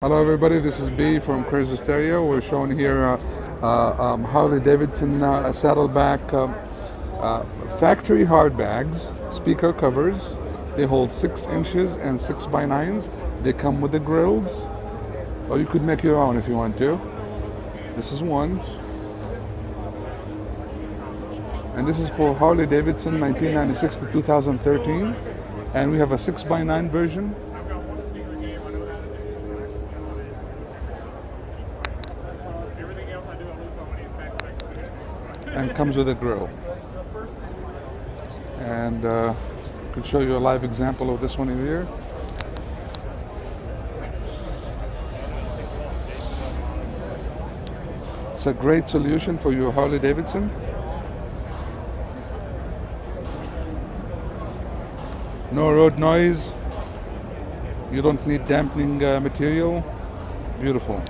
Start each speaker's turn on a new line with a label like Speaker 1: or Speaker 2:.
Speaker 1: Hello everybody, this is B from Crazy Stereo. We're showing here Harley Davidson saddleback factory hard bags, speaker covers. They hold 6 inches and 6x9s. They come with the grills, or you could make your own if you want to. This is one. And this is for Harley Davidson 1996 to 2013. And we have a 6x9 version. And comes with a grill. And I could show you a live example of this one here. It's a great solution for your Harley Davidson. No road noise. You don't need dampening material. Beautiful.